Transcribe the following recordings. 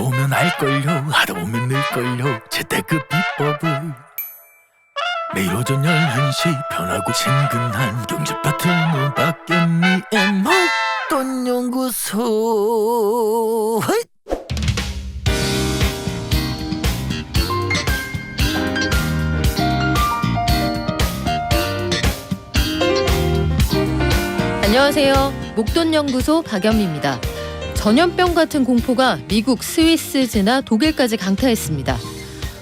하다 보면 알걸요. 하다 보면 늘걸요. 재테크 비법을 매일 오전 11시 편하고 친근한 경제 파트너 박연미의 목돈 연구소. 안녕하세요. 목돈연구소 박연미입니다. 전염병 같은 공포가 미국, 스위스 지나 독일까지 강타했습니다.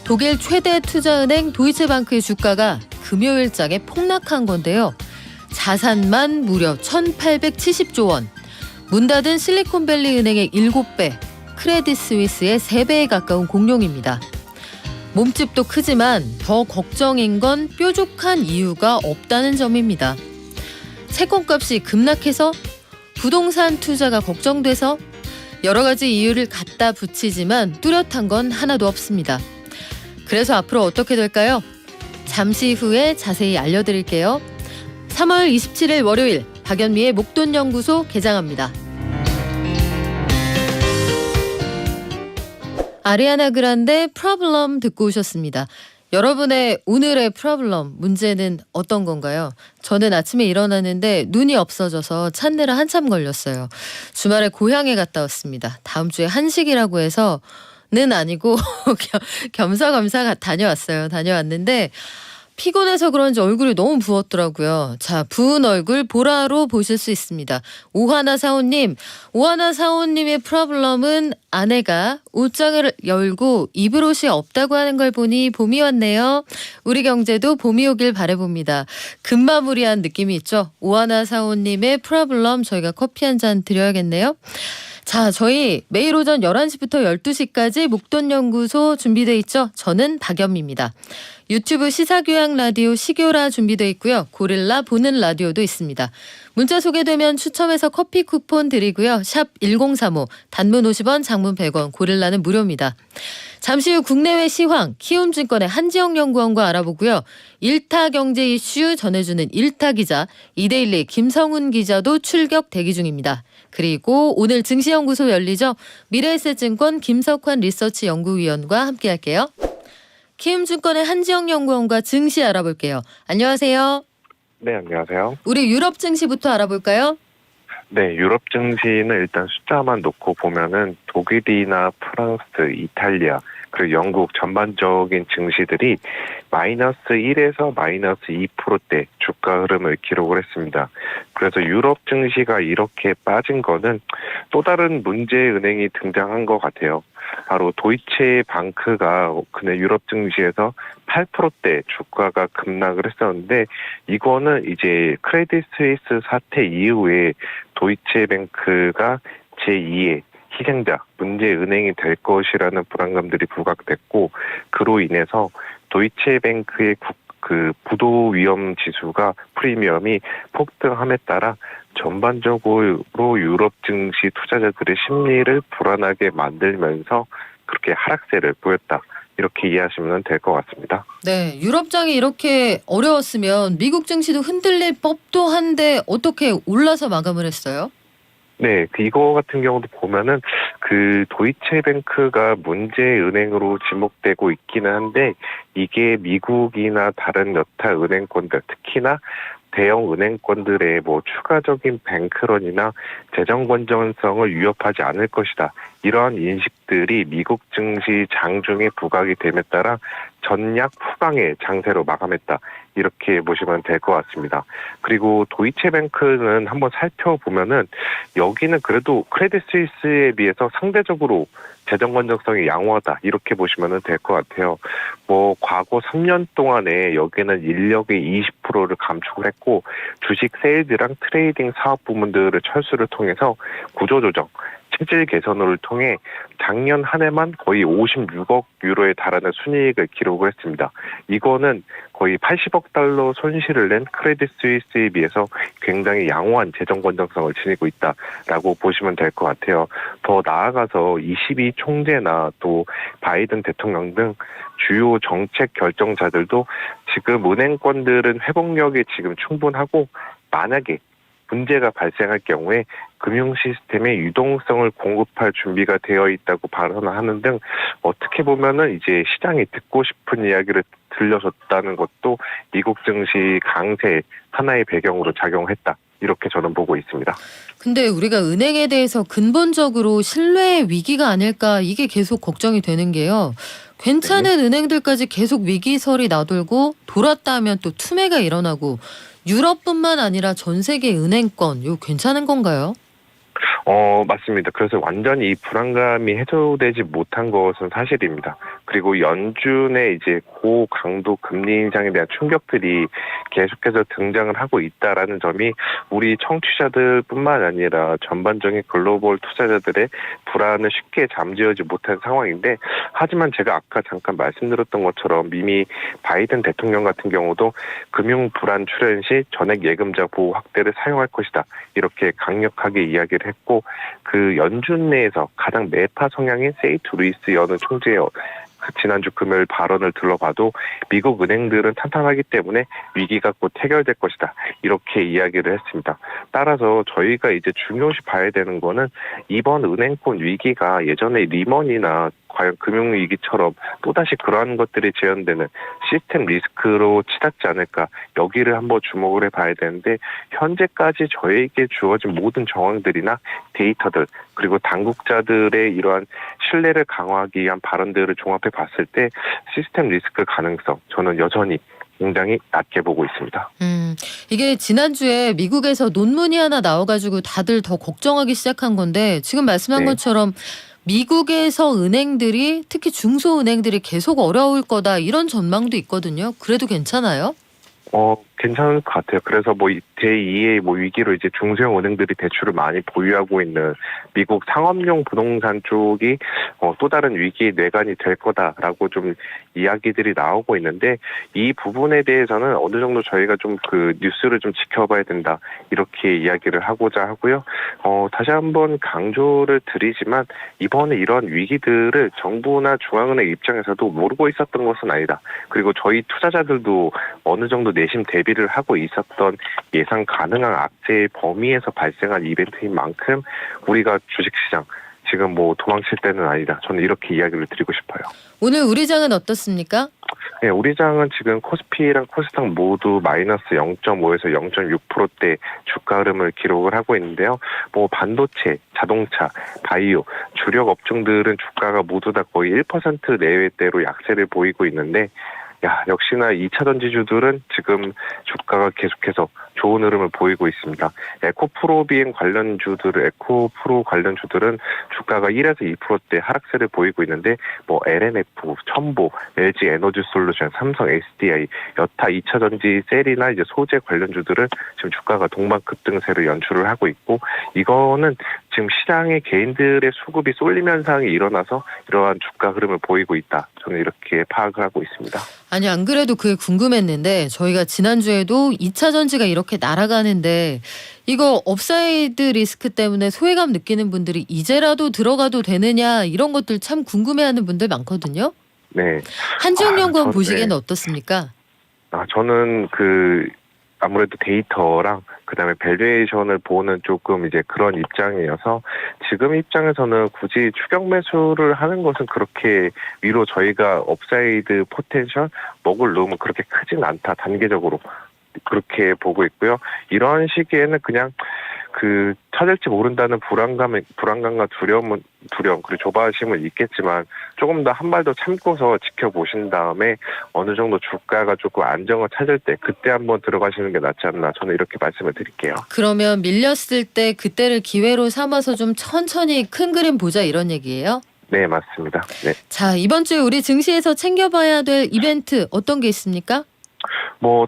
독일 최대 투자은행 도이체방크의 주가가 금요일장에 폭락한 건데요. 자산만 무려 1,870조 원, 문 닫은 실리콘밸리 은행의 7배, 크레딧 스위스의 3배에 가까운 공룡입니다. 몸집도 크지만 더 걱정인 건 뾰족한 이유가 없다는 점입니다. 채권값이 급락해서, 부동산 투자가 걱정돼서, 여러 가지 이유를 갖다 붙이지만 뚜렷한 건 하나도 없습니다. 그래서 앞으로 어떻게 될까요? 잠시 후에 자세히 알려드릴게요. 3월 27일 월요일 박연미의 목돈연구소 개장합니다. 아리아나 그란데 프로블럼 듣고 오셨습니다. 여러분의 오늘의 프로블럼, 문제는 어떤 건가요? 저는 아침에 일어났는데 눈이 없어져서 찾느라 한참 걸렸어요. 주말에 고향에 갔다 왔습니다. 다음 주에 한식이라고 해서는 아니고 겸사겸사 다녀왔는데 피곤해서 그런지 얼굴이 너무 부었더라고요. 자, 부은 얼굴 보라로 보실 수 있습니다. 오하나 사오님의 프로블럼은 아내가 옷장을 열고 입을 옷이 없다고 하는 걸 보니 봄이 왔네요. 우리 경제도 봄이 오길 바라봅니다. 금마무리한 느낌이 있죠. 오하나 사오님의 프로블럼 저희가 커피 한 잔 드려야겠네요. 자, 저희 매일 오전 11시부터 12시까지 목돈연구소 준비돼 있죠. 저는 박연미입니다. 유튜브 시사교양 라디오 시교라 준비돼 있고요. 고릴라 보는 라디오도 있습니다. 문자 소개되면 추첨해서 커피 쿠폰 드리고요. 샵 1035, 단문 50원, 장문 100원, 고릴라는 무료입니다. 잠시 후 국내외 시황, 키움증권의 한지영 연구원과 알아보고요. 일타 경제 이슈 전해주는 일타 기자, 이데일리 김성훈 기자도 출격 대기 중입니다. 그리고 오늘 증시연구소 열리죠. 미래에셋증권 김석환 리서치 연구위원과 함께할게요. 키움증권의 한지영 연구원과 증시 알아볼게요. 안녕하세요. 네, 안녕하세요. 우리 유럽 증시부터 알아볼까요? 네, 유럽 증시는 일단 숫자만 놓고 보면은 독일이나 프랑스, 이탈리아, 그리고 영국 전반적인 증시들이 마이너스 1에서 마이너스 2%대 주가 흐름을 기록을 했습니다. 그래서 유럽 증시가 이렇게 빠진 거는 또 다른 문제은행이 등장한 것 같아요. 바로 도이체 방크가 그날 유럽 증시에서 8%대 주가가 급락을 했었는데, 이거는 이제 크레딧 스위스 사태 이후에 도이체뱅크가 제2의 희생자, 문제은행이 될 것이라는 불안감들이 부각됐고, 그로 인해서 도이체뱅크의 부도 위험 지수가 프리미엄이 폭등함에 따라 전반적으로 유럽 증시 투자자들의 심리를 불안하게 만들면서 그렇게 하락세를 보였다. 이렇게 이해하시면 될 것 같습니다. 네, 유럽장이 이렇게 어려웠으면 미국 증시도 흔들릴 법도 한데 어떻게 올라서 마감을 했어요? 네, 이거 같은 경우도 보면은 도이체뱅크가 문제은행으로 지목되고 있기는 한데, 이게 미국이나 다른 여타 은행권들, 특히나 대형 은행권들의 추가적인 뱅크런이나 재정 건전성을 위협하지 않을 것이다. 이러한 인식들이 미국 증시 장중에 부각이 됨에 따라 전략 후강의 장세로 마감했다. 이렇게 보시면 될 것 같습니다. 그리고 도이체뱅크는 한번 살펴보면은 여기는 그래도 크레딧 스위스에 비해서 상대적으로 재정 건전성이 양호하다. 이렇게 보시면 될 것 같아요. 과거 3년 동안에 여기는 인력의 20%를 감축을 했고, 주식 세일즈랑 트레이딩 사업 부문들을 철수를 통해서 구조조정, 체질 개선을 통해 작년 한 해만 거의 56억 유로에 달하는 순이익을 기록을 했습니다. 이거는 거의 80억 달러 손실을 낸 크레딧 스위스에 비해서 굉장히 양호한 재정 건전성을 지니고 있다라고 보시면 될 것 같아요. 더 나아가서 22 총재나 또 바이든 대통령 등 주요 정책 결정자들도 지금 은행권들은 회복력이 지금 충분하고, 만약에 문제가 발생할 경우에 금융 시스템의 유동성을 공급할 준비가 되어 있다고 발언하는 등 어떻게 보면은 이제 시장이 듣고 싶은 이야기를 들려줬다는 것도 미국 증시 강세 하나의 배경으로 작용했다. 이렇게 저는 보고 있습니다. 근데 우리가 은행에 대해서 근본적으로 신뢰의 위기가 아닐까 이게 계속 걱정이 되는 게요. 괜찮은 은행들까지 계속 위기설이 나돌고 돌았다 하면 또 투매가 일어나고 유럽뿐만 아니라 전 세계 은행권 이거 괜찮은 건가요? 맞습니다. 그래서 완전히 이 불안감이 해소되지 못한 것은 사실입니다. 그리고 연준의 이제 고강도 금리 인상에 대한 충격들이 계속해서 등장을 하고 있다라는 점이 우리 청취자들뿐만 아니라 전반적인 글로벌 투자자들의 불안을 쉽게 잠재우지 못한 상황인데, 하지만 제가 아까 잠깐 말씀드렸던 것처럼 이미 바이든 대통령 같은 경우도 금융 불안 출현 시 전액 예금자 보호 확대를 사용할 것이다. 이렇게 강력하게 이야기를 했고, 그 연준 내에서 가장 매파 성향인 세이트 루이스 여느 총재의 지난주 금요일 발언을 들어봐도 미국 은행들은 탄탄하기 때문에 위기가 곧 해결될 것이다. 이렇게 이야기를 했습니다. 따라서 저희가 이제 중요시 봐야 되는 거는 이번 은행권 위기가 예전에 리먼이나 과연 금융위기처럼 또다시 그러한 것들이 재현되는 시스템 리스크로 치닫지 않을까, 여기를 한번 주목을 해봐야 되는데, 현재까지 저에게 주어진 모든 정황들이나 데이터들 그리고 당국자들의 이러한 신뢰를 강화하기 위한 발언들을 종합해 봤을 때 시스템 리스크 가능성 저는 여전히 굉장히 낮게 보고 있습니다. 이게 지난주에 미국에서 논문이 하나 나와가지고 다들 더 걱정하기 시작한 건데, 지금 말씀한 것처럼 미국에서 은행들이, 특히 중소은행들이 계속 어려울 거다 이런 전망도 있거든요. 그래도 괜찮아요? 괜찮을 것 같아요. 그래서 제2의 위기로 이제 중소형 은행들이 대출을 많이 보유하고 있는 미국 상업용 부동산 쪽이 또 다른 위기의 뇌관이 될 거다라고 좀 이야기들이 나오고 있는데, 이 부분에 대해서는 어느 정도 저희가 좀 그 뉴스를 좀 지켜봐야 된다. 이렇게 이야기를 하고자 하고요. 다시 한번 강조를 드리지만 이번에 이런 위기들을 정부나 중앙은행 입장에서도 모르고 있었던 것은 아니다. 그리고 저희 투자자들도 어느 정도 내심 대비를 하고 있었던 예상 가능한 악재의 범위에서 발생한 이벤트인 만큼 우리가 주식시장 지금 도망칠 때는 아니다. 저는 이렇게 이야기를 드리고 싶어요. 오늘 우리 장은 어떻습니까? 네, 우리 장은 지금 코스피랑 코스닥 모두 마이너스 0.5에서 0.6%대 주가 흐름을 기록을 하고 있는데요. 반도체, 자동차, 바이오, 주력 업종들은 주가가 모두 다 거의 1% 내외대로 약세를 보이고 있는데, 역시나 2차 전지주들은 지금 주가가 계속해서 좋은 흐름을 보이고 있습니다. 에코프로 비행 에코프로 관련주들은 주가가 1에서 2%대 하락세를 보이고 있는데, LNF, 첨보, LG 에너지 솔루션, 삼성 SDI, 여타 2차 전지 셀이나 이제 소재 관련주들은 지금 주가가 동반 급등세를 연출을 하고 있고, 이거는 지금 시장의 개인들의 수급이 쏠림 현상이 일어나서 이러한 주가 흐름을 보이고 있다. 저는 이렇게 파악을 하고 있습니다. 아니, 안 그래도 그게 궁금했는데, 저희가 지난주에도 2차 전지가 이렇게 날아가는데 이거 업사이드 리스크 때문에 소외감 느끼는 분들이 이제라도 들어가도 되느냐 이런 것들 참 궁금해하는 분들 많거든요. 네. 한지영연구원 보시기에는 어떻습니까? 저는 아무래도 데이터랑 그다음에 밸류에이션을 보는 조금 이제 그런 입장이어서, 지금 입장에서는 굳이 추격 매수를 하는 것은 그렇게 위로 저희가 업사이드 포텐셜 먹을 룸은 그렇게 크진 않다. 단계적으로 그렇게 보고 있고요. 이런 시기에는 그냥 찾을지 모른다는 불안감과 두려움 그리고 조바심은 있겠지만 조금 더 한 발 더 참고서 지켜보신 다음에 어느 정도 주가가 조금 안정을 찾을 때 그때 한번 들어가시는 게 낫지 않나, 저는 이렇게 말씀을 드릴게요. 그러면 밀렸을 때 그때를 기회로 삼아서 좀 천천히 큰 그림 보자 이런 얘기예요? 네, 맞습니다. 네. 자, 이번 주에 우리 증시에서 챙겨봐야 될 이벤트 어떤 게 있습니까?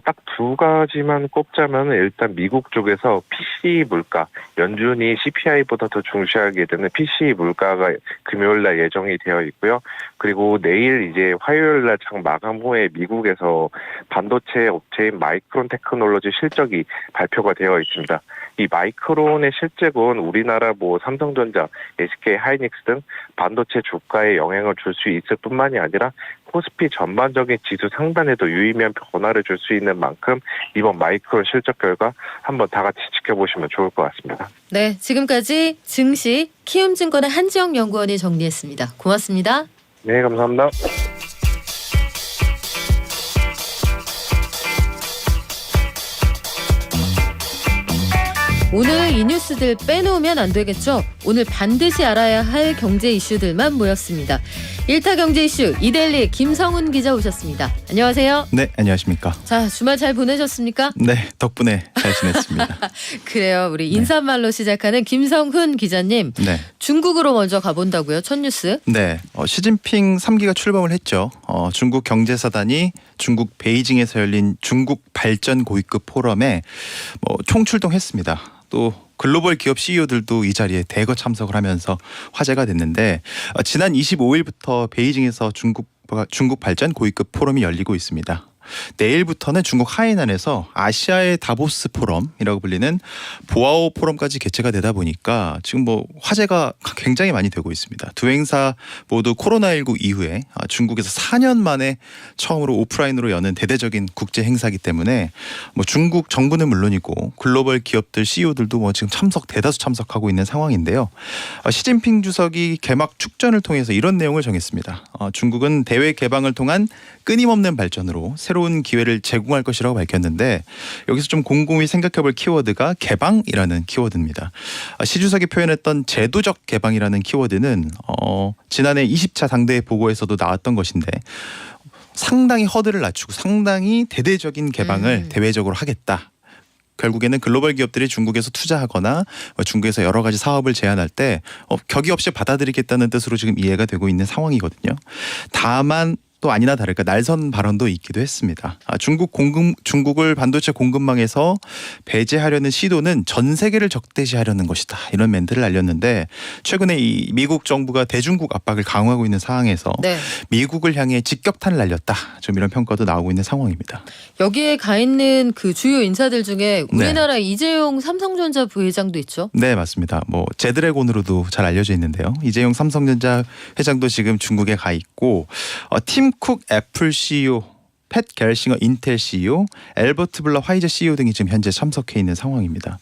딱 두 가지만 꼽자면, 일단 미국 쪽에서 PCE 물가, 연준이 CPI보다 더 중시하게 되는 PCE 물가가 금요일날 예정이 되어 있고요. 그리고 내일 이제 화요일날 장 마감 후에 미국에서 반도체 업체인 마이크론 테크놀로지 실적이 발표가 되어 있습니다. 이 마이크론의 실적은 우리나라 삼성전자, SK 하이닉스 등 반도체 주가에 영향을 줄 수 있을 뿐만이 아니라 코스피 전반적인 지수 상단에도 유의미한 변화를 줄 수 있는 만큼 이번 마이크론 실적 결과 한번 다 같이 지켜보시면 좋을 것 같습니다. 네, 지금까지 증시 키움증권의 한지영 연구원이 정리했습니다. 고맙습니다. 네, 감사합니다. 오늘 이 뉴스들 빼놓으면 안 되겠죠? 오늘 반드시 알아야 할 경제 이슈들만 모였습니다. 1타 경제 이슈 이데일리 김성훈 기자 오셨습니다. 안녕하세요. 네, 안녕하십니까. 자, 주말 잘 보내셨습니까? 네, 덕분에 잘 지냈습니다. 그래요. 우리 인사말로 시작하는 김성훈 기자님. 네. 중국으로 먼저 가본다고요? 첫 뉴스. 네, 시진핑 3기가 출범을 했죠. 중국 경제사단이 중국 베이징에서 열린 중국 발전 고위급 포럼에 총출동했습니다. 또 글로벌 기업 CEO들도 이 자리에 대거 참석을 하면서 화제가 됐는데 지난 25일부터 베이징에서 중국 발전 고위급 포럼이 열리고 있습니다. 내일부터는 중국 하이난에서 아시아의 다보스 포럼이라고 불리는 보아오 포럼까지 개최가 되다 보니까 지금 화제가 굉장히 많이 되고 있습니다. 두 행사 모두 코로나19 이후에 중국에서 4년 만에 처음으로 오프라인으로 여는 대대적인 국제 행사이기 때문에 중국 정부는 물론이고 글로벌 기업들 CEO들도 지금 대다수 참석하고 있는 상황인데요. 시진핑 주석이 개막 축전을 통해서 이런 내용을 정했습니다. 중국은 대외 개방을 통한 끊임없는 발전으로 새로운 기회를 제공할 것이라고 밝혔는데 여기서 좀 곰곰이 생각해볼 키워드가 개방이라는 키워드입니다. 시 주석이 표현했던 제도적 개방이라는 키워드는 지난해 20차 당대회 보고에서도 나왔던 것인데 상당히 허들을 낮추고 상당히 대대적인 개방을 대외적으로 하겠다. 결국에는 글로벌 기업들이 중국에서 투자하거나 중국에서 여러 가지 사업을 제안할 때 격의 없이 받아들이겠다는 뜻으로 지금 이해가 되고 있는 상황이거든요. 다만 또 아니나 다를까 날선 발언도 있기도 했습니다. 중국을 반도체 공급망에서 배제하려는 시도는 전 세계를 적대시하려는 것이다. 이런 멘트를 날렸는데 최근에 이 미국 정부가 대중국 압박을 강화하고 있는 상황에서 네. 미국을 향해 직격탄을 날렸다. 좀 이런 평가도 나오고 있는 상황입니다. 여기에 가 있는 그 주요 인사들 중에 우리나라 이재용 삼성전자 부회장도 있죠. 네, 맞습니다. 제드래곤으로도 잘 알려져 있는데요. 이재용 삼성전자 회장도 지금 중국에 가 있고 팀 쿡 애플 CEO, 팻 겔싱어 인텔 CEO, 엘버트 블러 화이저 CEO 등이 지금 현재 참석해 있는 상황입니다.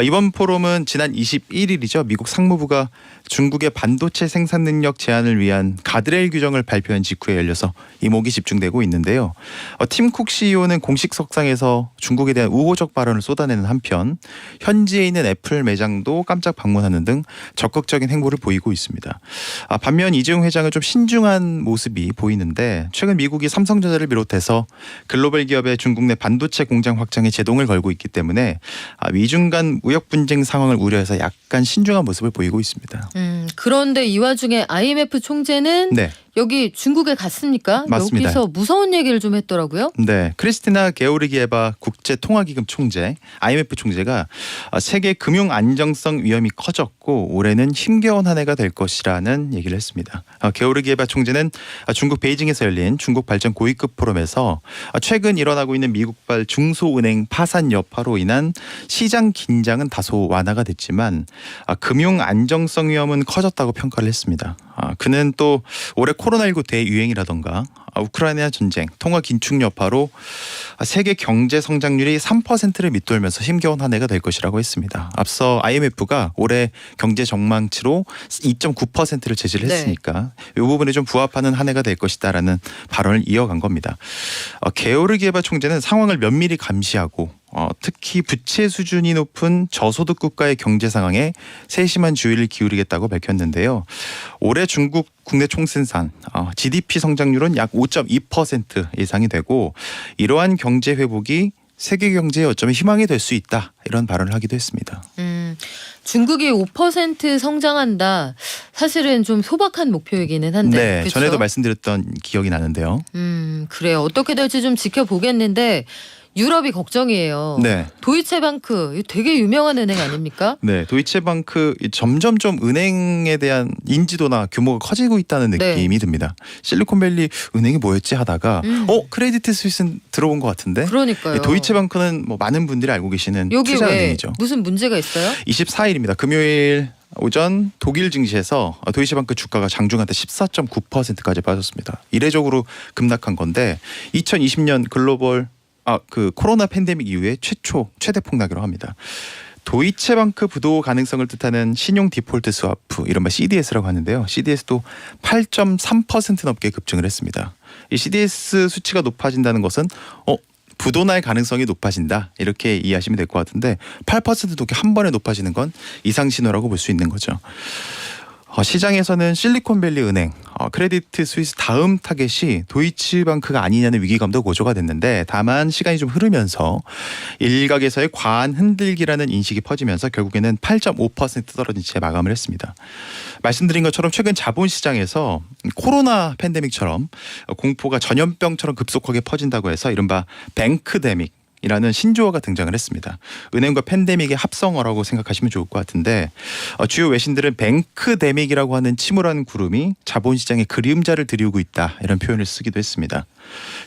이번 포럼은 지난 21일이죠. 미국 상무부가 중국의 반도체 생산 능력 제한을 위한 가드레일 규정을 발표한 직후에 열려서 이목이 집중되고 있는데요. 팀 쿡 CEO는 공식 석상에서 중국에 대한 우호적 발언을 쏟아내는 한편 현지에 있는 애플 매장도 깜짝 방문하는 등 적극적인 행보를 보이고 있습니다. 반면 이재용 회장은 좀 신중한 모습이 보이는데 최근 미국이 삼성전자를 비롯해서 글로벌 기업의 중국 내 반도체 공장 확장에 제동을 걸고 있기 때문에 미중 간 무역 분쟁 상황을 우려해서 약간 신중한 모습을 보이고 있습니다. 그런데 이 와중에 IMF 총재는 네. 여기 중국에 갔습니까? 맞습니다. 여기서 무서운 얘기를 좀 했더라고요. 네, 크리스티나 게오르기에바 국제통화기금 총재, IMF 총재가 세계 금융 안정성 위험이 커졌고 올해는 힘겨운 한 해가 될 것이라는 얘기를 했습니다. 게오르기에바 총재는 중국 베이징에서 열린 중국 발전 고위급 포럼에서 최근 일어나고 있는 미국발 중소은행 파산 여파로 인한 시장 긴장은 다소 완화가 됐지만 금융 안정성 위험은 커졌다고 평가를 했습니다. 그는 또 올해 코로나19 대유행이라던가 우크라이나 전쟁, 통화 긴축 여파로 세계 경제 성장률이 3%를 밑돌면서 힘겨운 한 해가 될 것이라고 했습니다. 앞서 IMF가 올해 경제 전망치로 2.9%를 제시를 했으니까 이 부분에 좀 부합하는 한 해가 될 것이다라는 발언을 이어간 겁니다. 게오르기에바 총재는 상황을 면밀히 감시하고 특히 부채 수준이 높은 저소득 국가의 경제 상황에 세심한 주의를 기울이겠다고 밝혔는데요. 올해 중국 국내 총생산 GDP 성장률은 약 5.2% 예상이 되고 이러한 경제 회복이 세계 경제의 어쩌면 희망이 될 수 있다 이런 발언을 하기도 했습니다. 중국이 5% 성장한다. 사실은 좀 소박한 목표이기는 한데. 네, 그쵸? 전에도 말씀드렸던 기억이 나는데요. 그래요. 어떻게 될지 좀 지켜보겠는데 유럽이 걱정이에요. 네. 도이체방크 이거 되게 유명한 은행 아닙니까? 네, 도이체방크 점점 좀 은행에 대한 인지도나 규모가 커지고 있다는 네. 느낌이 듭니다. 실리콘밸리 은행이 뭐였지 하다가 크레디트 스위스는 들어본 것 같은데 그러니까요. 도이체방크는 뭐 많은 분들이 알고 계시는 여기 왜 투자은행이죠. 무슨 문제가 있어요? 24일입니다. 금요일 오전 독일 증시에서 도이체방크 주가가 장중한테 14.9%까지 빠졌습니다. 이례적으로 급락한 건데 2020년 글로벌 코로나 팬데믹 이후에 최대 폭락이라고 합니다. 도이체방크 부도 가능성을 뜻하는 신용 디폴트 스와프 이른바 CDS라고 하는데요. CDS도 8.3% 넘게 급증을 했습니다. 이 CDS 수치가 높아진다는 것은 부도 날 가능성이 높아진다 이렇게 이해하시면 될 것 같은데 8% 넘게 한 번에 높아지는 건 이상 신호라고 볼 수 있는 거죠. 시장에서는 실리콘밸리 은행, 크레디트 스위스 다음 타겟이 도이치방크가 아니냐는 위기감도 고조가 됐는데 다만 시간이 좀 흐르면서 일각에서의 과한 흔들기라는 인식이 퍼지면서 결국에는 8.5% 떨어진 채 마감을 했습니다. 말씀드린 것처럼 최근 자본시장에서 코로나 팬데믹처럼 공포가 전염병처럼 급속하게 퍼진다고 해서 이른바 뱅크데믹 이라는 신조어가 등장을 했습니다. 은행과 팬데믹의 합성어라고 생각하시면 좋을 것 같은데 주요 외신들은 뱅크데믹이라고 하는 침울한 구름이 자본시장에 그림자를 들이우고 있다 이런 표현을 쓰기도 했습니다.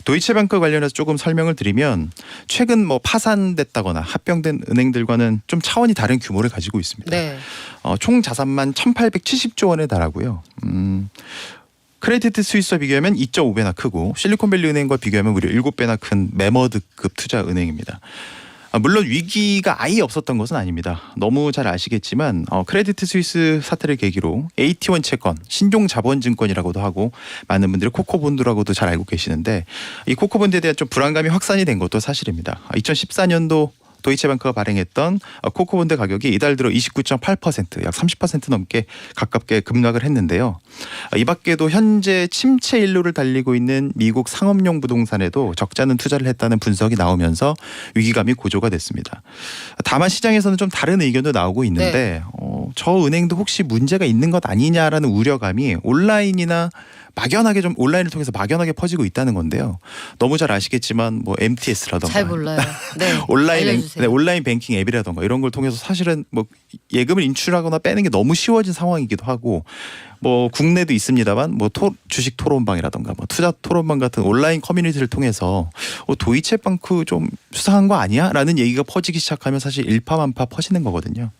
도이체방크 관련해서 조금 설명을 드리면 최근 파산됐다거나 합병된 은행들과는 좀 차원이 다른 규모를 가지고 있습니다. 네. 총 자산만 1,870조 원에 달하고요. 크레디트 스위스와 비교하면 2.5배나 크고 실리콘밸리 은행과 비교하면 무려 7배나 큰 매머드급 투자 은행입니다. 물론 위기가 아예 없었던 것은 아닙니다. 너무 잘 아시겠지만 크레디트 스위스 사태를 계기로 AT1 채권, 신종자본증권이라고도 하고 많은 분들이 코코본드라고도 잘 알고 계시는데 이 코코본드에 대한 좀 불안감이 확산이 된 것도 사실입니다. 2014년도 도이체방크가 발행했던 코코본드 가격이 이달 들어 29.8% 약 30% 넘게 가깝게 급락을 했는데요. 이 밖에도 현재 침체 일로를 달리고 있는 미국 상업용 부동산에도 적잖은 투자를 했다는 분석이 나오면서 위기감이 고조가 됐습니다. 다만 시장에서는 좀 다른 의견도 나오고 있는데 저 은행도 혹시 문제가 있는 것 아니냐라는 우려감이 온라인을 통해서 막연하게 퍼지고 있다는 건데요. 너무 잘 아시겠지만 MTS라던가 잘 몰라요. 네. 온라인 뱅킹 앱이라던가 이런 걸 통해서 사실은 예금을 인출하거나 빼는 게 너무 쉬워진 상황이기도 하고 국내도 있습니다만 주식 토론방이라던가 투자 토론방 같은 온라인 커뮤니티를 통해서 도이체방크 좀 수상한 거 아니야? 라는 얘기가 퍼지기 시작하면 사실 일파만파 퍼지는 거거든요.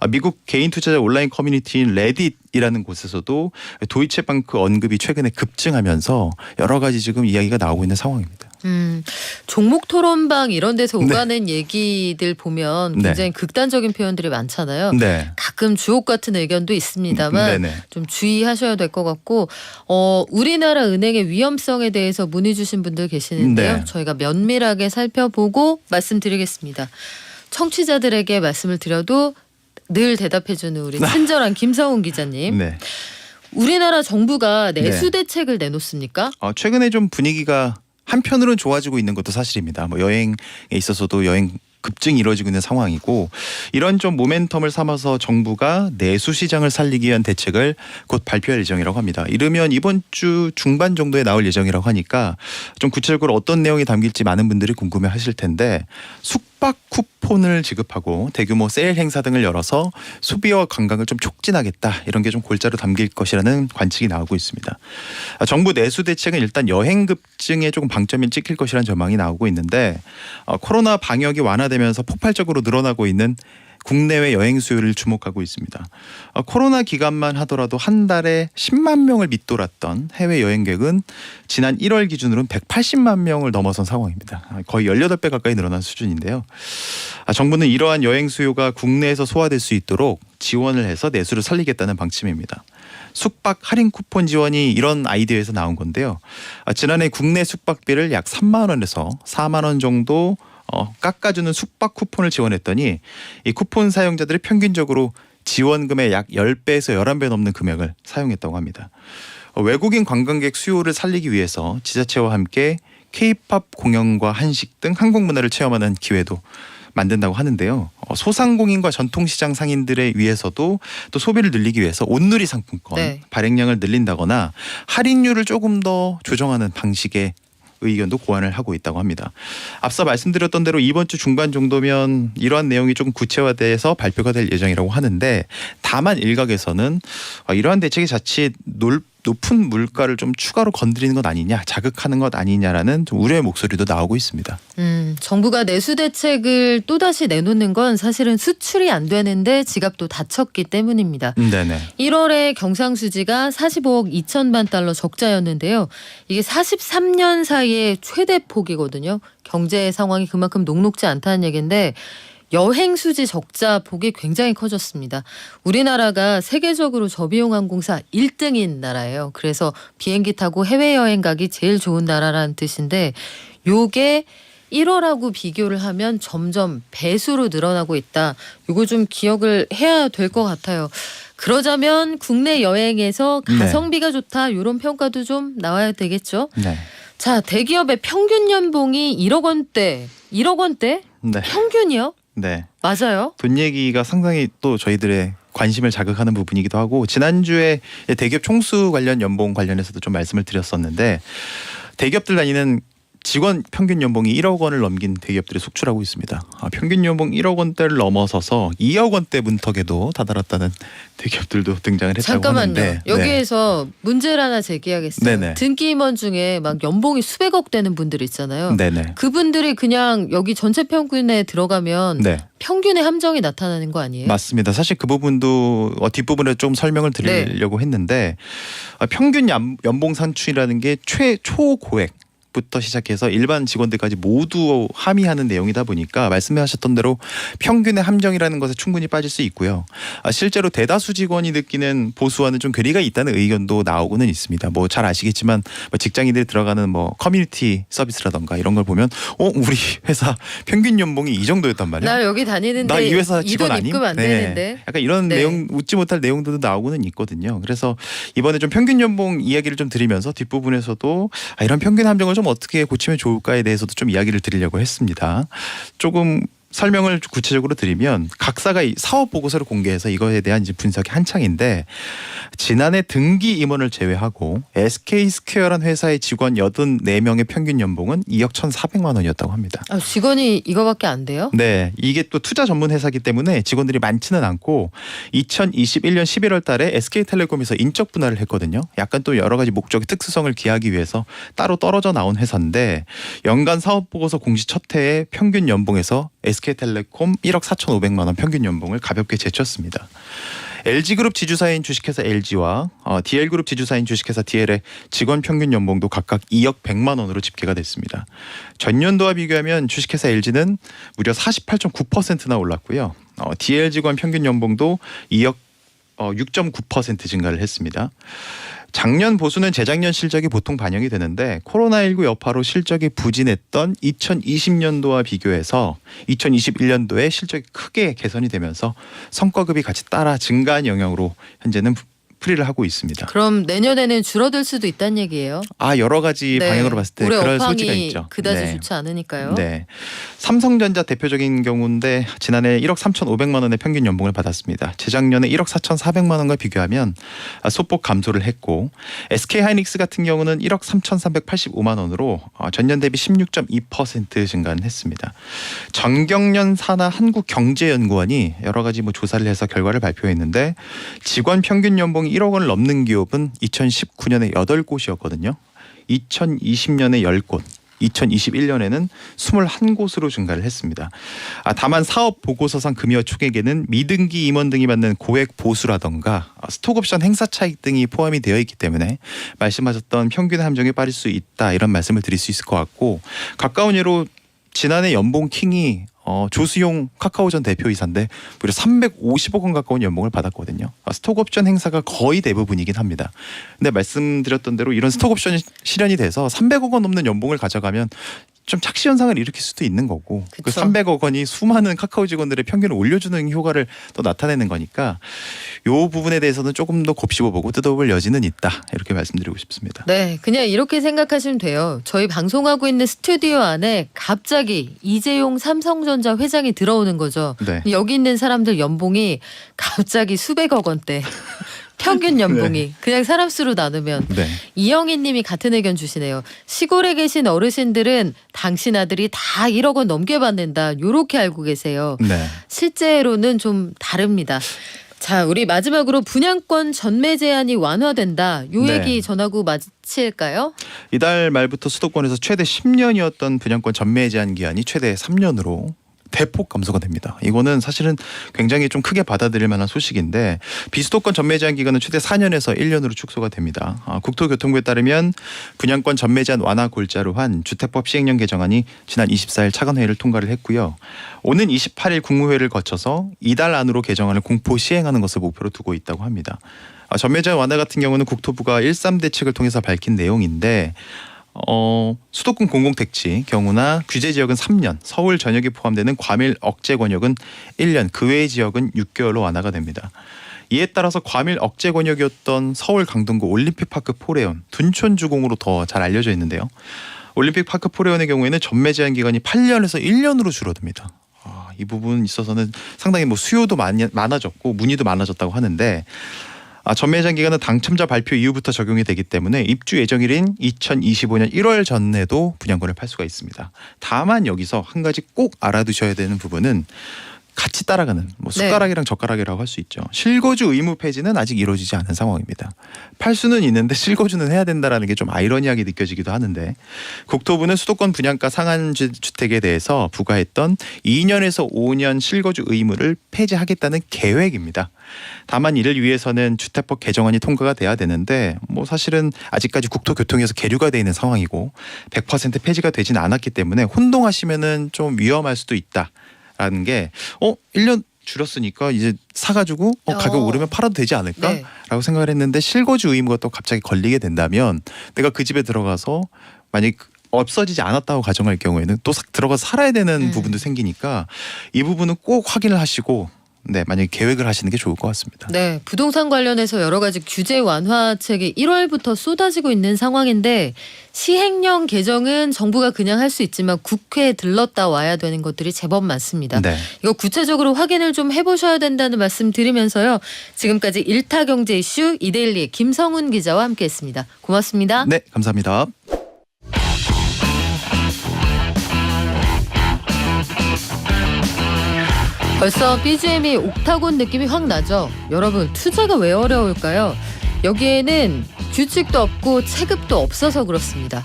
미국 개인 투자자 온라인 커뮤니티인 레딧이라는 곳에서도 도이체방크 언급이 최근에 급증하면서 여러 가지 지금 이야기가 나오고 있는 상황입니다. 종목 토론방 이런 데서 오가는 얘기들 보면 네. 굉장히 극단적인 표현들이 많잖아요. 네. 가끔 주옥 같은 의견도 있습니다만 네네. 좀 주의하셔야 될 것 같고 우리나라 은행의 위험성에 대해서 문의 주신 분들 계시는데요. 네. 저희가 면밀하게 살펴보고 말씀드리겠습니다. 청취자들에게 말씀을 드려도 늘 대답해주는 우리 친절한 김성훈 기자님. 네. 우리나라 정부가 내수 대책을 내놓습니까? 최근에 좀 분위기가 한편으로는 좋아지고 있는 것도 사실입니다. 여행에 있어서도 여행 급증이 이루어지고 있는 상황이고 이런 좀 모멘텀을 삼아서 정부가 내수 시장을 살리기 위한 대책을 곧 발표할 예정이라고 합니다. 이르면 이번 주 중반 정도에 나올 예정이라고 하니까 좀 구체적으로 어떤 내용이 담길지 많은 분들이 궁금해하실 텐데 숙박 쿠폰을 지급하고 대규모 세일 행사 등을 열어서 소비와 관광을 좀 촉진하겠다 이런 게 좀 골자로 담길 것이라는 관측이 나오고 있습니다. 정부 내수 대책은 일단 여행 급증에 조금 방점이 찍힐 것이라는 전망이 나오고 있는데 코로나 방역이 완화되면서 폭발적으로 늘어나고 있는 국내외 여행 수요를 주목하고 있습니다. 코로나 기간만 하더라도 한 달에 10만 명을 밑돌았던 해외 여행객은 지난 1월 기준으로는 180만 명을 넘어선 상황입니다. 거의 18배 가까이 늘어난 수준인데요. 정부는 이러한 여행 수요가 국내에서 소화될 수 있도록 지원을 해서 내수를 살리겠다는 방침입니다. 숙박 할인 쿠폰 지원이 이런 아이디어에서 나온 건데요. 지난해 국내 숙박비를 약 3만 원에서 4만 원 정도 깎아주는 숙박 쿠폰을 지원했더니 이 쿠폰 사용자들이 평균적으로 지원금의 약 10배에서 11배 넘는 금액을 사용했다고 합니다. 외국인 관광객 수요를 살리기 위해서 지자체와 함께 K-팝 공연과 한식 등 한국 문화를 체험하는 기회도 만든다고 하는데요. 소상공인과 전통시장 상인들에 위해서도 또 소비를 늘리기 위해서 온누리 상품권 발행량을 늘린다거나 할인율을 조금 더 조정하는 방식의 의견도 고안을 하고 있다고 합니다. 앞서 말씀드렸던 대로 이번 주 중반 정도면 이러한 내용이 조금 구체화돼서 발표가 될 예정이라고 하는데 다만 일각에서는 이러한 대책이 자칫 높은 물가를 좀 추가로 건드리는 것 아니냐, 자극하는 것 아니냐라는 좀 우려의 목소리도 나오고 있습니다. 정부가 내수 대책을 또다시 내놓는 건 사실은 수출이 안 되는데 지갑도 닫혔기 때문입니다. 네네. 1월에 경상수지가 45억 2천만 달러 적자였는데요. 이게 43년 사이에 최대 폭이거든요. 경제 상황이 그만큼 녹록지 않다는 얘기인데 여행 수지 적자 폭이 굉장히 커졌습니다. 우리나라가 세계적으로 저비용 항공사 1등인 나라예요. 그래서 비행기 타고 해외여행 가기 제일 좋은 나라라는 뜻인데 요게 1월하고 비교를 하면 점점 배수로 늘어나고 있다. 이거 좀 기억을 해야 될 것 같아요. 그러자면 국내 여행에서 가성비가 좋다 이런 평가도 좀 나와야 되겠죠. 네. 자, 대기업의 평균 연봉이 1억 원대. 1억 원대? 네. 평균이요? 네. 맞아요. 돈 얘기가 상당히 또 저희들의 관심을 자극하는 부분이기도 하고 지난주에 대기업 총수 관련 연봉 관련해서도 좀 말씀을 드렸었는데 대기업들 다니는 직원 평균 연봉이 1억 원을 넘긴 대기업들이 속출하고 있습니다. 평균 연봉 1억 원대를 넘어서서 2억 원대 문턱에도 다다랐다는 대기업들도 등장을 했다고 잠깐만요. 하는데 여기에서 문제를 하나 제기하겠어요. 네네. 등기 임원 중에 막 연봉이 수백억 되는 분들 있잖아요. 네네. 그분들이 그냥 여기 전체 평균에 들어가면 네. 평균의 함정이 나타나는 거 아니에요? 맞습니다. 사실 그 부분도 뒷부분에 좀 설명을 드리려고 했는데 평균 연봉 산출이라는 게 초고액 부터 시작해서 일반 직원들까지 모두 함의하는 내용이다 보니까 말씀하셨던 대로 평균의 함정이라는 것에 충분히 빠질 수 있고요. 실제로 대다수 직원이 느끼는 보수와는 좀 괴리가 있다는 의견도 나오고는 있습니다. 뭐 잘 아시겠지만 직장인들이 들어가는 뭐 커뮤니티 서비스라던가 이런 걸 보면 우리 회사 평균 연봉이 이 정도였단 말이야. 나 여기 다니는데 나 이 회사 이 직원 돈 아님? 입금 안 되는데. 약간 이런 네. 내용 웃지 못할 내용들도 나오고는 있거든요. 그래서 이번에 좀 평균 연봉 이야기를 좀 드리면서 뒷부분에서도 이런 평균 함정을 좀 어떻게 고치면 좋을까에 대해서도 좀 이야기를 드리려고 했습니다. 조금 설명을 구체적으로 드리면 각사가 사업 보고서를 공개해서 이거에 대한 이제 분석이 한창인데 지난해 등기 임원을 제외하고 SK스퀘어란 회사의 직원 84명의 평균 연봉은 2억 1,400만 원이었다고 합니다. 직원이 이거밖에 안 돼요? 네, 이게 또 투자 전문 회사이기 때문에 직원들이 많지는 않고 2021년 11월 달에 SK텔레콤에서 인적 분할을 했거든요. 약간 또 여러 가지 목적의 특수성을 기하기 위해서 따로 떨어져 나온 회사인데 연간 사업 보고서 공시 첫 해에 평균 연봉에서 SK텔레콤 1억 4,500만 원 평균 연봉을 가볍게 제쳤습니다. LG그룹 지주사인 주식회사 LG와 DL그룹 지주사인 주식회사 DL의 직원 평균 연봉도 각각 2억 100만 원으로 집계가 됐습니다. 전년도와 비교하면 주식회사 LG는 무려 48.9%나 올랐고요. DL 직원 평균 연봉도 2억 6.9% 증가를 했습니다. 작년 보수는 재작년 실적이 보통 반영이 되는데 코로나19 여파로 실적이 부진했던 2020년도와 비교해서 2021년도에 실적이 크게 개선이 되면서 성과급이 같이 따라 증가한 영향으로 현재는 풀이를 하고 있습니다. 그럼 내년에는 줄어들 수도 있다는 얘기예요? 여러 가지 방향으로 봤을 때 올해 그럴 소지가 업황이 있죠. 그다지 좋지 않으니까요. 네. 삼성전자 대표적인 경우인데 지난해 1억 3,500만 원의 평균 연봉을 받았습니다. 재작년에 1억 4,400만 원과 비교하면 소폭 감소를 했고 SK하이닉스 같은 경우는 1억 3,385만 원으로 전년 대비 16.2% 증가는 했습니다. 전경련 산하 한국경제연구원이 여러 가지 조사를 해서 결과를 발표했는데 직원 평균 연봉이 1억 원을 넘는 기업은 2019년에 8곳이었거든요. 2020년에 10곳, 2021년에는 21곳으로 증가를 했습니다. 다만 사업 보고서상 금이와 총액에는 미등기 임원 등이 받는 고액 보수라던가 스톡옵션 행사 차익 등이 포함이 되어 있기 때문에 말씀하셨던 평균 함정에 빠질 수 있다 이런 말씀을 드릴 수 있을 것 같고 가까운 예로 지난해 연봉 킹이 조수용 카카오전 대표이사인데 무려 350억 원 가까운 연봉을 받았거든요. 스톡옵션 행사가 거의 대부분이긴 합니다. 근데 말씀드렸던 대로 이런 스톡옵션이 실현이 돼서 300억 원 넘는 연봉을 가져가면 좀 착시 현상을 일으킬 수도 있는 거고 그 그쵸. 300억 원이 수많은 카카오 직원들의 평균을 올려주는 효과를 또 나타내는 거니까 이 부분에 대해서는 조금 더 곱씹어보고 뜯어볼 여지는 있다 이렇게 말씀드리고 싶습니다. 네, 그냥 이렇게 생각하시면 돼요. 저희 방송하고 있는 스튜디오 안에 갑자기 이재용 삼성전자 회장이 들어오는 거죠. 네. 여기 있는 사람들 연봉이 갑자기 수백억 원대. 평균 연봉이 그냥 사람 수로 나누면. 네. 이영희님이 같은 의견 주시네요. 시골에 계신 어르신들은 당신 아들이 다 1억 원 넘게 받는다. 요렇게 알고 계세요. 네. 실제로는 좀 다릅니다. 자, 우리 마지막으로 분양권 전매 제한이 완화된다. 요 네. 얘기 전하고 마칠까요? 이달 말부터 수도권에서 최대 10년이었던 분양권 전매 제한 기한이 최대 3년으로 대폭 감소가 됩니다. 이거는 사실은 굉장히 좀 크게 받아들일 만한 소식인데 비수도권 전매 제한 기간은 최대 4년에서 1년으로 축소가 됩니다. 국토교통부에 따르면 분양권 전매 제한 완화 골자로 한 주택법 시행령 개정안이 지난 24일 차관회의를 통과를 했고요. 오는 28일 국무회의를 거쳐서 이달 안으로 개정안을 공포 시행하는 것을 목표로 두고 있다고 합니다. 전매 제한 완화 같은 경우는 국토부가 13대책을 통해서 밝힌 내용인데 수도권 공공택지 경우나 규제 지역은 3년, 서울 전역이 포함되는 과밀 억제 권역은 1년, 그 외의 지역은 6개월로 완화가 됩니다. 이에 따라서 과밀 억제 권역이었던 서울 강동구 올림픽파크 포레온, 둔촌주공으로 더 잘 알려져 있는데요. 올림픽파크 포레온의 경우에는 전매 제한 기간이 8년에서 1년으로 줄어듭니다. 이 부분 있어서는 상당히 수요도 많아졌고 문의도 많아졌다고 하는데 전매 제한 기간은 당첨자 발표 이후부터 적용이 되기 때문에 입주 예정일인 2025년 1월 전에도 분양권을 팔 수가 있습니다. 다만 여기서 한 가지 꼭 알아두셔야 되는 부분은 같이 따라가는 숟가락이랑 젓가락이라고 할 수 있죠. 실거주 의무 폐지는 아직 이루어지지 않은 상황입니다. 팔 수는 있는데 실거주는 해야 된다라는 게 좀 아이러니하게 느껴지기도 하는데 국토부는 수도권 분양가 상한 주택에 대해서 부과했던 2년에서 5년 실거주 의무를 폐지하겠다는 계획입니다. 다만 이를 위해서는 주택법 개정안이 통과가 돼야 되는데 사실은 아직까지 국토교통에서 계류가 돼 있는 상황이고 100% 폐지가 되진 않았기 때문에 혼동하시면은 좀 위험할 수도 있다. 라는 게 1년 줄였으니까 이제 사가지고 가격 오르면 팔아도 되지 않을까? 네. 라고 생각을 했는데 실거주 의무가 또 갑자기 걸리게 된다면 내가 그 집에 들어가서 만약 없어지지 않았다고 가정할 경우에는 또 들어가서 살아야 되는 부분도 생기니까 이 부분은 꼭 확인을 하시고 만약에 계획을 하시는 게 좋을 것 같습니다. 네, 부동산 관련해서 여러 가지 규제 완화책이 1월부터 쏟아지고 있는 상황인데 시행령 개정은 정부가 그냥 할 수 있지만 국회에 들렀다 와야 되는 것들이 제법 많습니다. 네. 이거 구체적으로 확인을 좀 해보셔야 된다는 말씀 드리면서요. 지금까지 일타 경제 이슈 이데일리 김성훈 기자와 함께했습니다. 고맙습니다. 네, 감사합니다. 벌써 BGM이 옥타곤 느낌이 확 나죠. 여러분 투자가 왜 어려울까요? 여기에는 규칙도 없고 체급도 없어서 그렇습니다.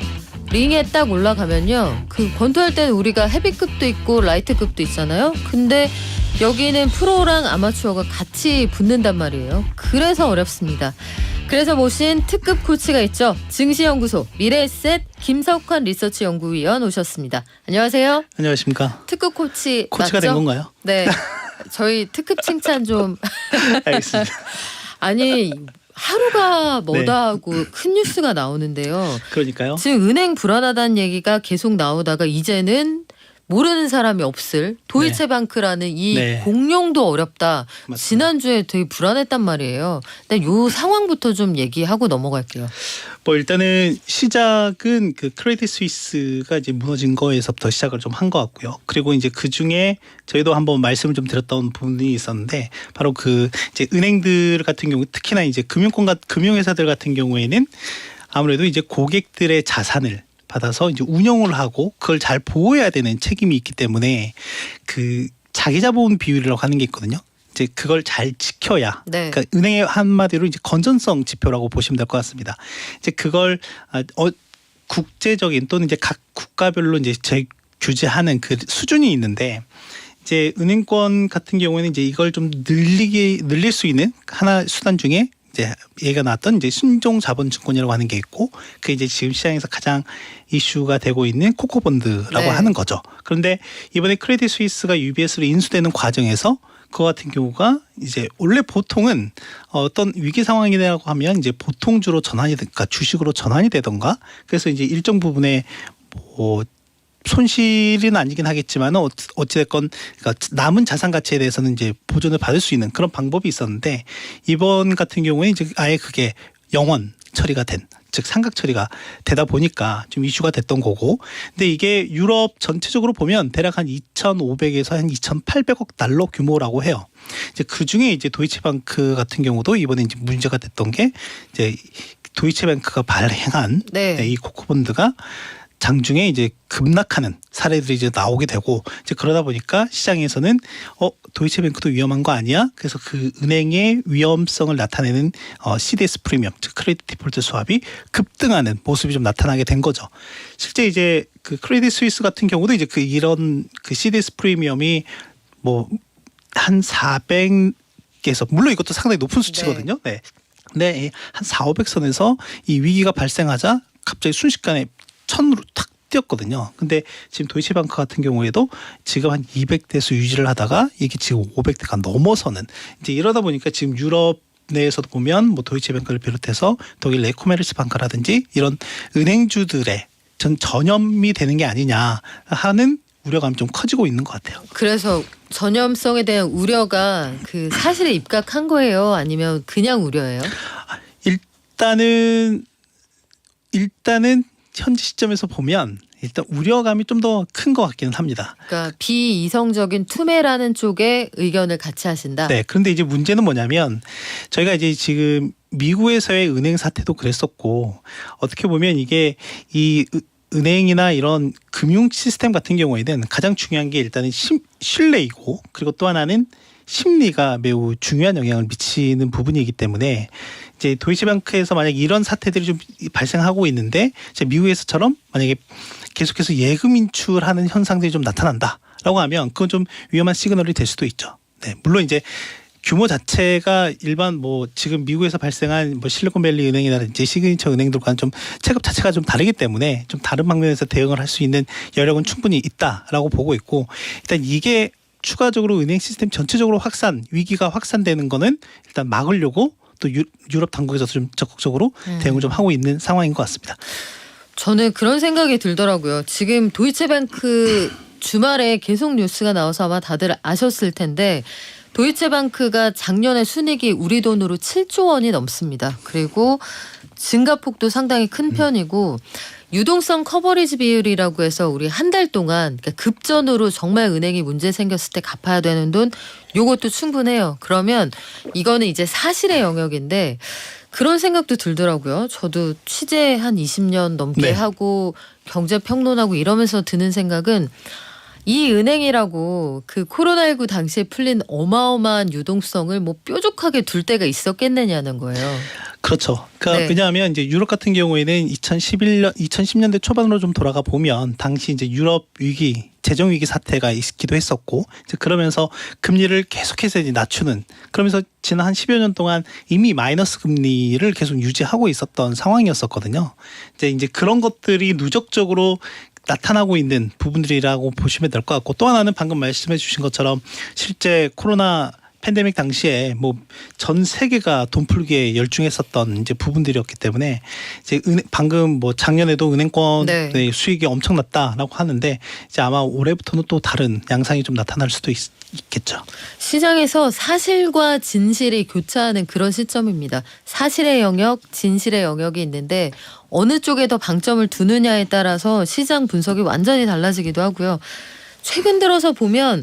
링에 딱 올라가면요. 그 권투할 때는 우리가 헤비급도 있고 라이트급도 있잖아요. 근데 여기는 프로랑 아마추어가 같이 붙는단 말이에요. 그래서 어렵습니다. 그래서 모신 특급 코치가 있죠. 증시연구소 미래에셋 김석환 리서치 연구위원 오셨습니다. 안녕하세요. 안녕하십니까. 특급 코치 코치가 맞죠? 된 건가요? 네. 저희 특급 칭찬 좀. 알겠습니다. 아니 하루가 뭐다 네. 하고 큰 뉴스가 나오는데요. 그러니까요. 지금 은행 불안하다는 얘기가 계속 나오다가 이제는 모르는 사람이 없을 도이체방크라는 이 네. 공룡도 어렵다. 맞습니다. 지난주에 되게 불안했단 말이에요. 근데 요 상황부터 좀 얘기하고 넘어갈게요. 일단은 시작은 그 크레딧 스위스가 이제 무너진 거에서부터 시작을 좀 한 것 같고요. 그리고 이제 그 중에 저희도 한번 말씀을 좀 드렸던 부분이 있었는데 바로 그 이제 은행들 같은 경우 특히나 이제 금융회사들 같은 경우에는 아무래도 이제 고객들의 자산을 받아서 이제 운영을 하고 그걸 잘 보호해야 되는 책임이 있기 때문에 그 자기 자본 비율이라고 하는 게 있거든요. 이제 그걸 잘 지켜야. 네. 그러니까 은행의 한마디로 이제 건전성 지표라고 보시면 될 것 같습니다. 이제 그걸 국제적인 또는 이제 각 국가별로 이제 규제하는 그 수준이 있는데 이제 은행권 같은 경우에는 이제 이걸 좀 늘릴 수 있는 하나 수단 중에 이제 얘가 나왔던 이제 순종 자본증권이라고 하는 게 있고 그게 이제 지금 시장에서 가장 이슈가 되고 있는 코코본드라고 네. 하는 거죠. 그런데 이번에 크레딧 스위스가 UBS로 인수되는 과정에서 그 같은 경우가 이제 원래 보통은 어떤 위기 상황이라고 하면 이제 보통주로 그러니까 주식으로 전환이 되던가 그래서 이제 일정 부분에 손실은 아니긴 하겠지만 어찌됐건 그러니까 남은 자산 가치에 대해서는 이제 보존을 받을 수 있는 그런 방법이 있었는데 이번 같은 경우에 이제 아예 그게 영원 처리가 된 즉 상각 처리가 되다 보니까 좀 이슈가 됐던 거고, 근데 이게 유럽 전체적으로 보면 대략 한 2,500에서 한 2,800억 달러 규모라고 해요. 이제 그 중에 이제 도이치방크 같은 경우도 이번에 이제 문제가 됐던 게 이제 도이치뱅크가 발행한 네. 이 코코본드가 장중에 이제 급락하는 사례들이 이제 나오게 되고, 이제 그러다 보니까 시장에서는 도이치뱅크도 위험한 거 아니야? 그래서 그 은행의 위험성을 나타내는 CDS 프리미엄, 즉 크레딧 디폴트 수합이 급등하는 모습이 좀 나타나게 된 거죠. 실제 이제 그 크레딧 스위스 같은 경우도 이제 이런 CDS 프리미엄이 뭐 한 400에서, 물론 이것도 상당히 높은 수치거든요. 네. 근데 한 4,500선에서 이 위기가 발생하자 갑자기 순식간에 1,000으로 탁 뛰었거든요. 근데 지금 도이치방크 같은 경우에도 지금 한 200대에서 유지를 하다가 이게 지금 500대가 넘어서는, 이제 이러다 보니까 지금 유럽 내에서도 보면 뭐 도이치뱅크를 비롯해서 독일 레코메르츠 방크라든지 이런 은행주들의 전염이 되는 게 아니냐 하는 우려감이 좀 커지고 있는 것 같아요. 그래서 전염성에 대한 우려가 그 사실에 입각한 거예요? 아니면 그냥 우려예요? 일단은 현재 시점에서 보면 일단 우려감이 좀 더 큰 것 같기는 합니다. 그러니까 비이성적인 투매라는 쪽에 의견을 같이 하신다. 네. 그런데 이제 문제는 뭐냐면 저희가 이제 지금 미국에서의 은행 사태도 그랬었고, 어떻게 보면 이게 이 은행이나 이런 금융 시스템 같은 경우에는 가장 중요한 게 일단은 신뢰이고, 그리고 또 하나는 심리가 매우 중요한 영향을 미치는 부분이기 때문에 이제 도이치뱅크에서 만약 이런 사태들이 좀 발생하고 있는데 이제 미국에서처럼 만약에 계속해서 예금 인출하는 현상들이 좀 나타난다라고 하면 그건 좀 위험한 시그널이 될 수도 있죠. 네, 물론 이제 규모 자체가 일반 뭐 지금 미국에서 발생한 뭐 실리콘밸리 은행이라든지 시그니처 은행들과는 좀 체급 자체가 좀 다르기 때문에 좀 다른 방면에서 대응을 할 수 있는 여력은 충분히 있다라고 보고 있고, 일단 이게 추가적으로 은행 시스템 전체적으로 위기가 확산되는 거는 일단 막으려고 또 유럽 당국에서 좀 적극적으로 대응을 좀 하고 있는 상황인 것 같습니다. 저는 그런 생각이 들더라고요. 지금 도이체뱅크 주말에 계속 뉴스가 나와서 아마 다들 아셨을 텐데, 도이체뱅크가 작년에 순이익이 우리 돈으로 7조 원이 넘습니다. 그리고 증가폭도 상당히 큰 편이고, 유동성 커버리지 비율이라고 해서 우리 한 달 동안 그러니까 급전으로 정말 은행이 문제 생겼을 때 갚아야 되는 돈, 요것도 충분해요. 그러면 이거는 이제 사실의 영역인데 그런 생각도 들더라고요. 저도 취재 한 20년 넘게 네. 하고 경제 평론하고 이러면서 드는 생각은, 이 은행이라고 그 코로나19 당시에 풀린 어마어마한 유동성을 뭐 뾰족하게 둘 때가 있었겠느냐는 거예요. 그렇죠. 그러니까 네. 왜냐하면 이제 유럽 같은 경우에는 2010년대 초반으로 좀 돌아가 보면 당시 이제 유럽 위기, 재정 위기 사태가 있기도 했었고, 이제 그러면서 금리를 계속해서 이제 낮추는, 그러면서 지난 한 10여 년 동안 이미 마이너스 금리를 계속 유지하고 있었던 상황이었었거든요. 이제 그런 것들이 누적적으로 나타나고 있는 부분들이라고 보시면 될 것 같고, 또 하나는 방금 말씀해 주신 것처럼 실제 코로나 팬데믹 당시에 뭐 전 세계가 돈 풀기에 열중했었던 이제 부분들이었기 때문에 이제 방금 뭐 작년에도 은행권 네. 수익이 엄청났다라고 하는데 이제 아마 올해부터는 또 다른 양상이 좀 나타날 수도 있겠죠. 시장에서 사실과 진실이 교차하는 그런 시점입니다. 사실의 영역, 진실의 영역이 있는데 어느 쪽에 더 방점을 두느냐에 따라서 시장 분석이 완전히 달라지기도 하고요. 최근 들어서 보면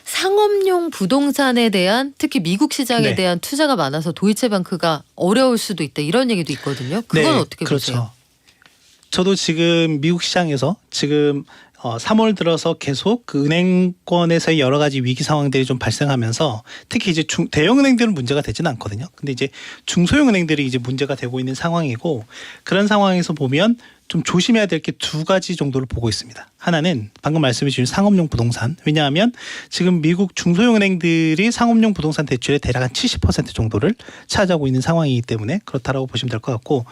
상업용 부동산에 대한, 특히 미국 시장에 네. 대한 투자가 많아서 도이체뱅크가 어려울 수도 있다, 이런 얘기도 있거든요. 그건 네, 어떻게 그렇죠. 보세요? 저도 지금 미국 시장에서 지금 3월 들어서 계속 그 은행권에서의 여러 가지 위기 상황들이 좀 발생하면서 특히 이제 대형 은행들은 문제가 되지는 않거든요. 근데 이제 중소형 은행들이 이제 문제가 되고 있는 상황이고, 그런 상황에서 보면 좀 조심해야 될 게 두 가지 정도를 보고 있습니다. 하나는 방금 말씀해 주신 상업용 부동산. 왜냐하면 지금 미국 중소형 은행들이 상업용 부동산 대출의 대략 한 70% 정도를 차지하고 있는 상황이기 때문에 그렇다라고 보시면 될 것 같고,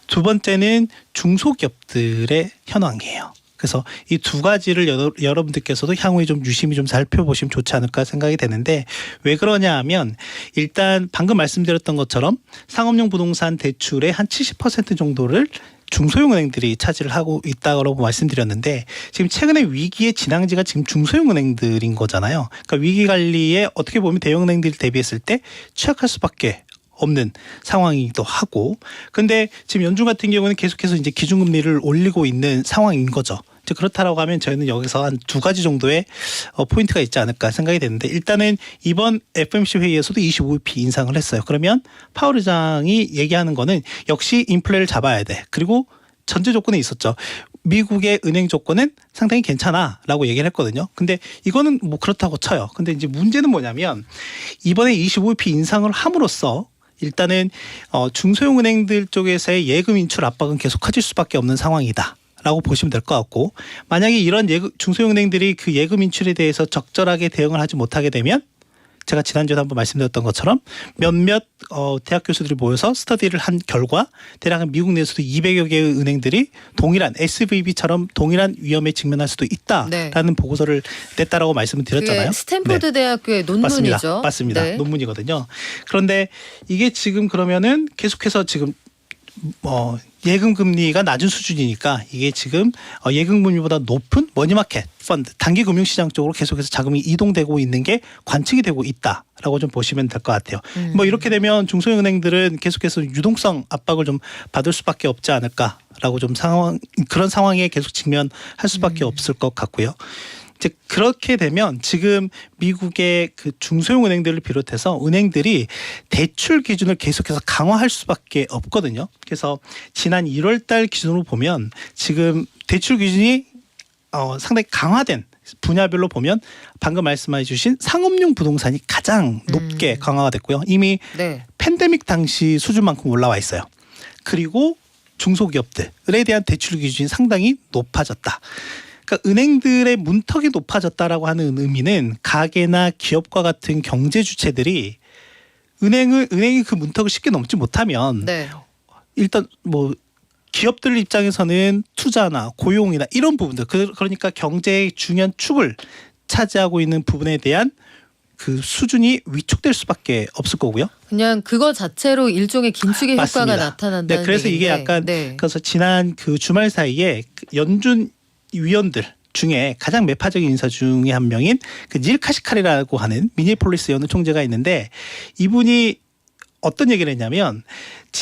두 번째는 중소기업들의 현황이에요. 그래서 이 두 가지를 여러분들께서도 향후에 좀 유심히 좀 살펴보시면 좋지 않을까 생각이 되는데, 왜 그러냐 하면 일단 방금 말씀드렸던 것처럼 상업용 부동산 대출의 한 70% 정도를 중소형 은행들이 차지를 하고 있다고 말씀드렸는데, 지금 최근에 위기의 진앙지가 지금 중소형 은행들인 거잖아요. 그러니까 위기 관리에 어떻게 보면 대형 은행들이 대비했을 때 취약할 수밖에 없는 상황이기도 하고, 근데 지금 연준 같은 경우는 계속해서 이제 기준금리를 올리고 있는 상황인 거죠. 이제 그렇다라고 하면 저희는 여기서 한 두 가지 정도의 포인트가 있지 않을까 생각이 되는데, 일단은 이번 FOMC 회의에서도 25bp 인상을 했어요. 그러면 파월 의장이 얘기하는 거는 역시 인플레를 잡아야 돼. 그리고 전제 조건에 있었죠. 미국의 은행 조건은 상당히 괜찮아라고 얘기를 했거든요. 근데 이거는 뭐 그렇다고 쳐요. 근데 이제 문제는 뭐냐면 이번에 25bp 인상을 함으로써 일단은 중소형 은행들 쪽에서의 예금 인출 압박은 계속 커질 수밖에 없는 상황이다. 라고 보시면 될 것 같고, 만약에 이런 중소형 은행들이 그 예금 인출에 대해서 적절하게 대응을 하지 못하게 되면 제가 지난주에 한번 말씀드렸던 것처럼 몇몇 대학 교수들이 모여서 스터디를 한 결과 대략 미국 내에서도 200여 개의 은행들이 동일한 SVB처럼 동일한 위험에 직면할 수도 있다라는 네. 보고서를 냈다라고 말씀을 드렸잖아요. 그게 스탠포드 네. 대학교의 논문이죠. 맞습니다. 네. 논문이거든요. 그런데 이게 지금 그러면은 계속해서 지금 예금 금리가 낮은 수준이니까 이게 지금 예금 금리보다 높은 머니마켓 펀드 단기 금융시장 쪽으로 계속해서 자금이 이동되고 있는 게 관측이 되고 있다라고 좀 보시면 될 것 같아요. 뭐 이렇게 되면 중소형 은행들은 계속해서 유동성 압박을 좀 받을 수밖에 없지 않을까라고 좀 그런 상황에 계속 직면할 수밖에 없을 것 같고요. 이제 그렇게 되면 지금 미국의 그 중소형 은행들을 비롯해서 은행들이 대출 기준을 계속해서 강화할 수밖에 없거든요. 그래서 지난 1월 달 기준으로 보면 지금 대출 기준이 상당히 강화된 분야별로 보면 방금 말씀해 주신 상업용 부동산이 가장 높게 강화가 됐고요. 이미 네. 팬데믹 당시 수준만큼 올라와 있어요. 그리고 중소기업들에 대한 대출 기준이 상당히 높아졌다. 그러니까 은행들의 문턱이 높아졌다라고 하는 의미는 가계나 기업과 같은 경제 주체들이 은행이 그 문턱을 쉽게 넘지 못하면 네. 일단 뭐 기업들 입장에서는 투자나 고용이나 이런 부분들, 그러니까 경제의 중요한 축을 차지하고 있는 부분에 대한 그 수준이 위축될 수밖에 없을 거고요. 그냥 그거 자체로 일종의 긴축의 효과가 맞습니다. 나타난다는 네, 그래서 이게 얘기인데, 약간 네. 그래서 지난 그 주말 사이에 연준 위원들 중에 가장 매파적인 인사 중에 한 명인 그 닐 카시카리라고 하는 미니폴리스 연은 총재가 있는데, 이분이 어떤 얘기를 했냐면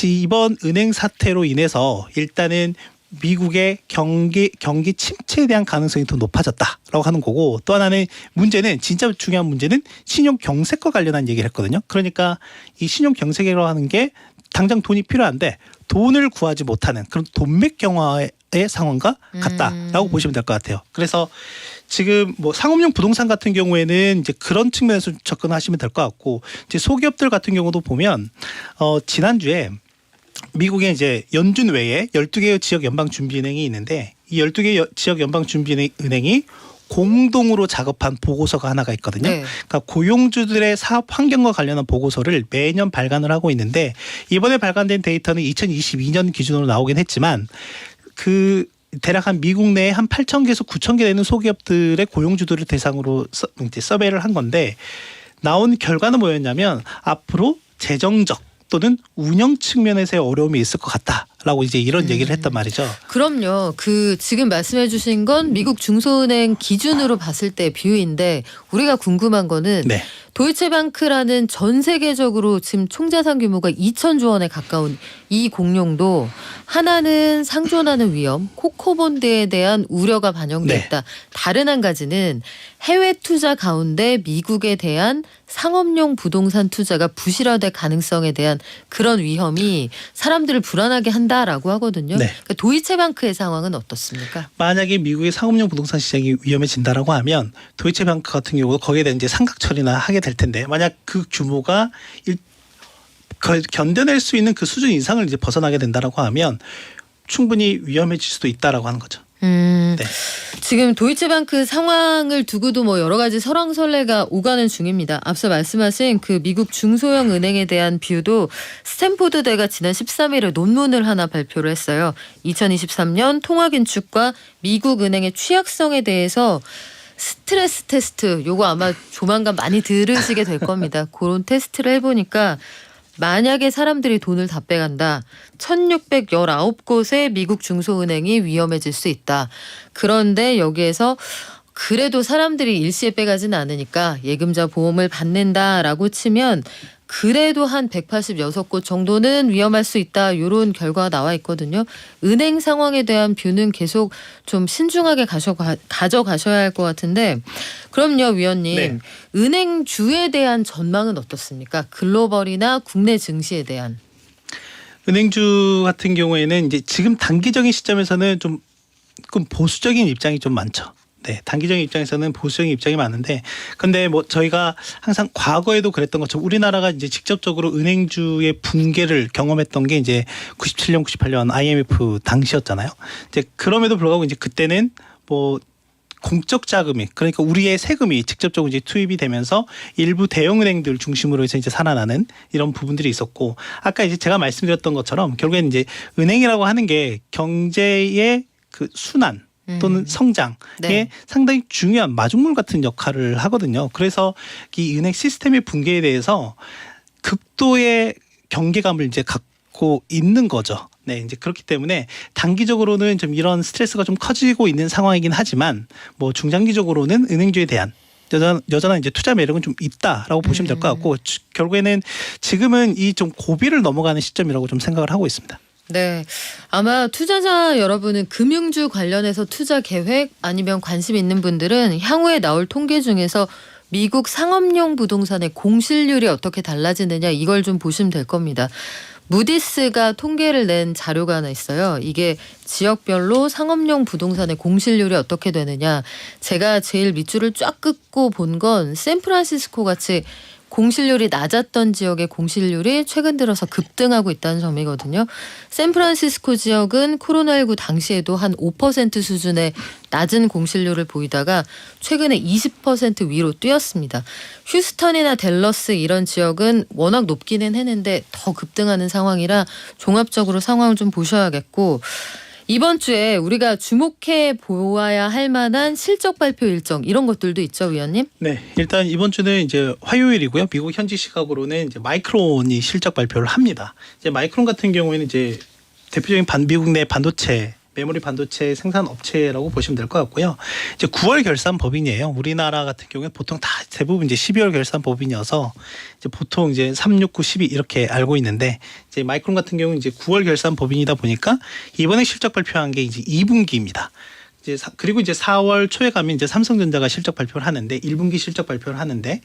이번 은행 사태로 인해서 일단은 미국의 경기 침체에 대한 가능성이 더 높아졌다라고 하는 거고, 또 하나는 문제는 진짜 중요한 문제는 신용 경색과 관련한 얘기를 했거든요. 그러니까 이 신용 경색이라고 하는 게 당장 돈이 필요한데 돈을 구하지 못하는 그런 돈맥 경화의 상황과 같다라고 보시면 될 것 같아요. 그래서 지금 뭐 상업용 부동산 같은 경우에는 이제 그런 측면에서 접근하시면 될 것 같고, 이제 소기업들 같은 경우도 보면 지난주에 미국의 이제 연준 외에 12개의 지역 연방준비은행이 있는데, 이 12개 지역 연방준비은행이 공동으로 작업한 보고서가 하나가 있거든요. 네. 그러니까 고용주들의 사업 환경과 관련한 보고서를 매년 발간을 하고 있는데, 이번에 발간된 데이터는 2022년 기준으로 나오긴 했지만 그 대략 한 미국 내에 한 8,000개에서 9,000개 되는 소기업들의 고용주들을 대상으로 이제 서베이를 한 건데, 나온 결과는 뭐였냐면 앞으로 재정적 또는 운영 측면에서의 어려움이 있을 것 같다라고 이제 이런 얘기를 했단 말이죠. 그럼요. 그 지금 말씀해 주신 건 미국 중소은행 기준으로 봤을 때 비율인데, 우리가 궁금한 거는 네. 도이체방크라는 전 세계적으로 지금 총자산 규모가 2,000조 원에 가까운 이 공룡도 하나는 상존하는 위험, 코코본드에 대한 우려가 반영돼 네. 있다. 다른 한 가지는 해외 투자 가운데 미국에 대한 상업용 부동산 투자가 부실화될 가능성에 대한 그런 위험이 사람들을 불안하게 한다라고 하거든요. 네. 그러니까 도이체방크의 상황은 어떻습니까? 만약에 미국의 상업용 부동산 시장이 위험해진다라고 하면 도이체방크 같은 경우도 거기에 대한 이제 상각 처리나 하게 될 텐데, 만약 그 규모가 견뎌낼 수 있는 그 수준 이상을 이제 벗어나게 된다라고 하면 충분히 위험해질 수도 있다라고 하는 거죠. 네. 지금 도이체방크 상황을 두고도 뭐 여러 가지 설왕설래가 오가는 중입니다. 앞서 말씀하신 그 미국 중소형 은행에 대한 뷰도 스탠포드대가 지난 13일에 논문을 하나 발표를 했어요. 2023년 통화긴축과 미국 은행의 취약성에 대해서 스트레스 테스트, 요거 아마 조만간 많이 들으시게 될 겁니다. 그런 테스트를 해보니까 만약에 사람들이 돈을 다 빼간다. 1619곳의 미국 중소은행이 위험해질 수 있다. 그런데 여기에서 그래도 사람들이 일시에 빼가지는 않으니까 예금자 보험을 받는다라고 치면 그래도 한 186곳 정도는 위험할 수 있다. 이런 결과가 나와 있거든요. 은행 상황에 대한 뷰는 계속 좀 신중하게 가져가셔야 할 것 같은데 그럼요 위원님. 네. 은행주에 대한 전망은 어떻습니까? 글로벌이나 국내 증시에 대한. 은행주 같은 경우에는 이제 지금 단기적인 시점에서는 좀 보수적인 입장이 좀 많죠. 네, 단기적인 입장에서는 보수적인 입장이 많은데, 근데 뭐 저희가 항상 과거에도 그랬던 것처럼 우리나라가 이제 직접적으로 은행주의 붕괴를 경험했던 게 이제 97년, 98년 IMF 당시였잖아요. 이제 그럼에도 불구하고 이제 그때는 뭐 공적 자금이 그러니까 우리의 세금이 직접적으로 이제 투입이 되면서 일부 대형 은행들 중심으로 해서 이제 살아나는 이런 부분들이 있었고, 아까 이제 제가 말씀드렸던 것처럼 결국에는 이제 은행이라고 하는 게 경제의 그 순환 또는 성장에 네. 상당히 중요한 마중물 같은 역할을 하거든요. 그래서 이 은행 시스템의 붕괴에 대해서 극도의 경계감을 이제 갖고 있는 거죠. 네, 이제 그렇기 때문에 단기적으로는 좀 이런 스트레스가 좀 커지고 있는 상황이긴 하지만 뭐 중장기적으로는 은행주에 대한 여전한 이제 투자 매력은 좀 있다라고 보시면 될 것 같고, 결국에는 지금은 이 좀 고비를 넘어가는 시점이라고 좀 생각을 하고 있습니다. 네. 아마 투자자 여러분은 금융주 관련해서 투자 계획 아니면 관심 있는 분들은 향후에 나올 통계 중에서 미국 상업용 부동산의 공실률이 어떻게 달라지느냐 이걸 좀 보시면 될 겁니다. 무디스가 통계를 낸 자료가 하나 있어요. 이게 지역별로 상업용 부동산의 공실률이 어떻게 되느냐. 제가 제일 밑줄을 쫙 긋고 본 건 샌프란시스코 같이 공실률이 낮았던 지역의 공실률이 최근 들어서 급등하고 있다는 점이거든요. 샌프란시스코 지역은 코로나19 당시에도 한 5% 수준의 낮은 공실률을 보이다가 최근에 20% 위로 뛰었습니다. 휴스턴이나 댈러스 이런 지역은 워낙 높기는 했는데 더 급등하는 상황이라 종합적으로 상황을 좀 보셔야겠고, 이번 주에 우리가 주목해 보아야 할 만한 실적 발표 일정 이런 것들도 있죠, 위원님? 네, 일단 이번 주는 이제 화요일이고요. 미국 현지 시각으로는 이제 마이크론이 실적 발표를 합니다. 이제 마이크론 같은 경우에는 이제 대표적인 미국 내 반도체 메모리 반도체 생산 업체라고 보시면 될 것 같고요. 이제 9월 결산 법인이에요. 우리나라 같은 경우에 보통 다 대부분 이제 12월 결산 법인이어서 이제 보통 이제 3, 6, 9, 12 이렇게 알고 있는데, 이제 마이크론 같은 경우는 이제 9월 결산 법인이다 보니까 이번에 실적 발표한 게 이제 2분기입니다. 이제 그리고 이제 4월 초에 가면 이제 삼성전자가 실적 발표를 하는데 1분기 실적 발표를 하는데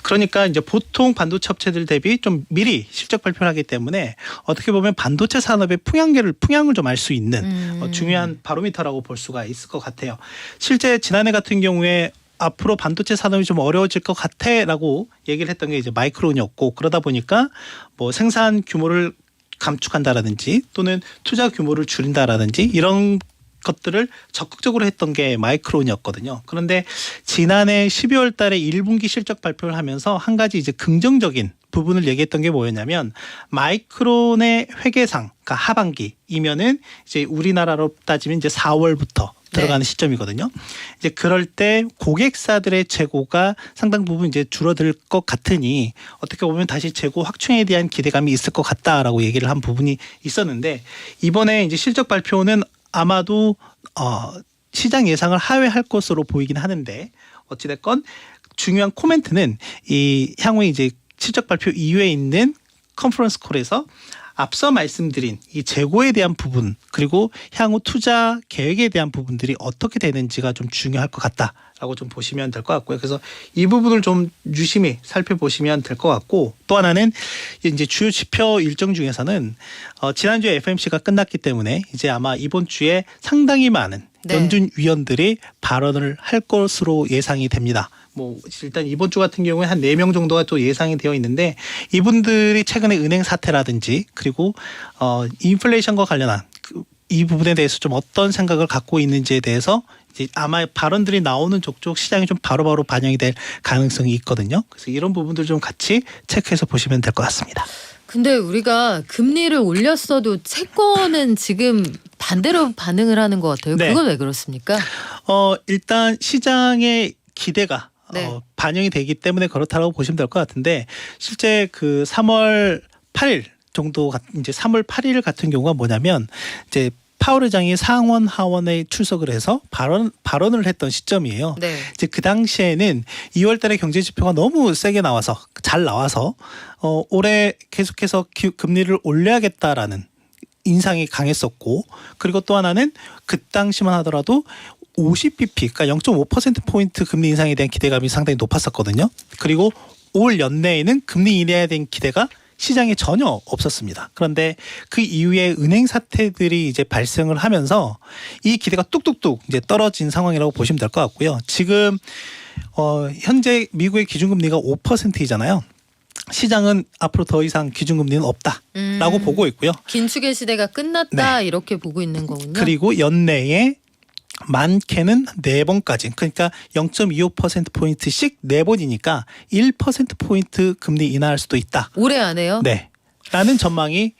그러니까 이제 보통 반도체 업체들 대비 좀 미리 실적 발표를 하기 때문에 어떻게 보면 반도체 산업의 풍향을 좀 알 수 있는 중요한 바로미터라고 볼 수가 있을 것 같아요. 실제 지난해 같은 경우에 앞으로 반도체 산업이 좀 어려워질 것 같아라고 얘기를 했던 게 이제 마이크론이었고, 그러다 보니까 뭐 생산 규모를 감축한다라든지 또는 투자 규모를 줄인다라든지 이런 것들을 적극적으로 했던 게 마이크론이었거든요. 그런데 지난해 12월 달에 1분기 실적 발표를 하면서 한 가지 이제 긍정적인 부분을 얘기했던 게 뭐였냐면, 마이크론의 회계상, 그러니까 하반기이면은 이제 우리나라로 따지면 이제 4월부터 들어가는 시점이거든요. 이제 그럴 때 고객사들의 재고가 상당 부분 이제 줄어들 것 같으니 어떻게 보면 다시 재고 확충에 대한 기대감이 있을 것 같다라고 얘기를 한 부분이 있었는데, 이번에 이제 실적 발표는 아마도 시장 예상을 하회할 것으로 보이긴 하는데, 어찌됐건 중요한 코멘트는 이 향후에 이제 실적 발표 이후에 있는 컨퍼런스 콜에서 앞서 말씀드린 이 재고에 대한 부분, 그리고 향후 투자 계획에 대한 부분들이 어떻게 되는지가 좀 중요할 것 같다라고 좀 보시면 될 것 같고요. 그래서 이 부분을 좀 유심히 살펴보시면 될 것 같고, 또 하나는 이제 주요 지표 일정 중에서는 지난주에 FMC가 끝났기 때문에 이제 아마 이번 주에 상당히 많은 연준 위원들이 발언을 할 것으로 예상이 됩니다. 뭐 일단 이번 주 같은 경우에 한 4명 정도가 또 예상이 되어 있는데, 이분들이 최근에 은행 사태라든지 그리고 인플레이션과 관련한 이 부분에 대해서 좀 어떤 생각을 갖고 있는지에 대해서 이제 아마 발언들이 나오는 족족 시장에 좀 바로바로 반영이 될 가능성이 있거든요. 그래서 이런 부분들 좀 같이 체크해서 보시면 될 것 같습니다. 근데 우리가 금리를 올렸어도 채권은 지금 반대로 반응을 하는 것 같아요. 네. 그건 왜 그렇습니까? 일단 시장의 기대가 반영이 되기 때문에 그렇다고 보시면 될 것 같은데, 실제 그 3월 8일 정도 이제 3월 8일 같은 경우가 뭐냐면, 이제 파월 의장이 상원 하원에 출석을 해서 발언을 했던 시점이에요. 네. 이제 그 당시에는 2월달에 경제 지표가 너무 세게 나와서 잘 나와서 올해 계속해서 금리를 올려야겠다라는 인상이 강했었고, 그리고 또 하나는 그 당시만 하더라도 50bp, 그러니까 0.5%포인트 금리 인상에 대한 기대감이 상당히 높았었거든요. 그리고 올 연내에는 금리 인하에 대한 기대가 시장에 전혀 없었습니다. 그런데 그 이후에 은행 사태들이 이제 발생을 하면서 이 기대가 뚝뚝뚝 이제 떨어진 상황이라고 보시면 될 것 같고요. 지금 현재 미국의 기준금리가 5%이잖아요. 시장은 앞으로 더 이상 기준금리는 없다라고 보고 있고요. 긴축의 시대가 끝났다 네. 이렇게 보고 있는 거군요. 그리고 연내에 많게는 4번까지, 그러니까 0.25%포인트씩 4번이니까 1%포인트 금리 인하할 수도 있다. 올해 안에요? 네. 라는 전망이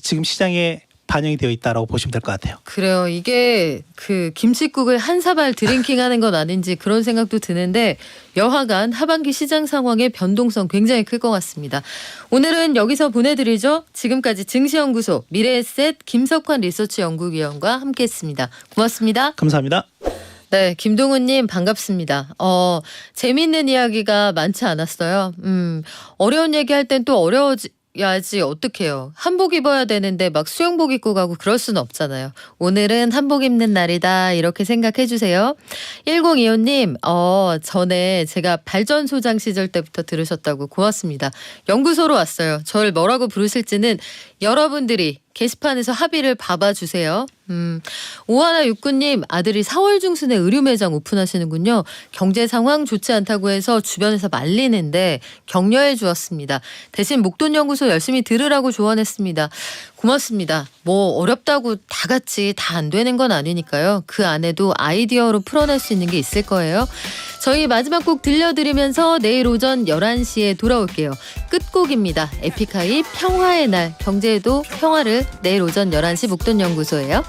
지금 시장에 반영이 되어 있다라고 보시면 될 것 같아요. 그래요. 이게 그 김칫국을 한 사발 드링킹하는 건 아닌지 그런 생각도 드는데 여하간 하반기 시장 상황의 변동성 굉장히 클 것 같습니다. 오늘은 여기서 보내드리죠. 지금까지 증시연구소 미래에셋 김석환 리서치 연구위원과 함께했습니다. 고맙습니다. 감사합니다. 네, 김동훈님 반갑습니다. 재미있는 이야기가 많지 않았어요. 어려운 얘기할 땐 또 어려워야지 어떡해요. 한복 입어야 되는데 막 수영복 입고 가고 그럴 수는 없잖아요. 오늘은 한복 입는 날이다 이렇게 생각해 주세요. 1025님 전에 제가 발전소장 시절 때부터 들으셨다고 고맙습니다. 연구소로 왔어요. 저를 뭐라고 부르실지는 여러분들이 게시판에서 합의를 봐봐주세요. 5169님 아들이 4월 중순에 의류 매장 오픈하시는군요. 경제 상황 좋지 않다고 해서 주변에서 말리는데 격려해 주었습니다. 대신 목돈연구소 열심히 들으라고 조언했습니다. 고맙습니다. 뭐 어렵다고 다 같이 다 안 되는 건 아니니까요. 그 안에도 아이디어로 풀어낼 수 있는 게 있을 거예요. 저희 마지막 곡 들려드리면서 내일 오전 11시에 돌아올게요. 끝곡입니다. 에픽하이 평화의 날, 경제에도 평화를. 내일 오전 11시 목돈연구소예요.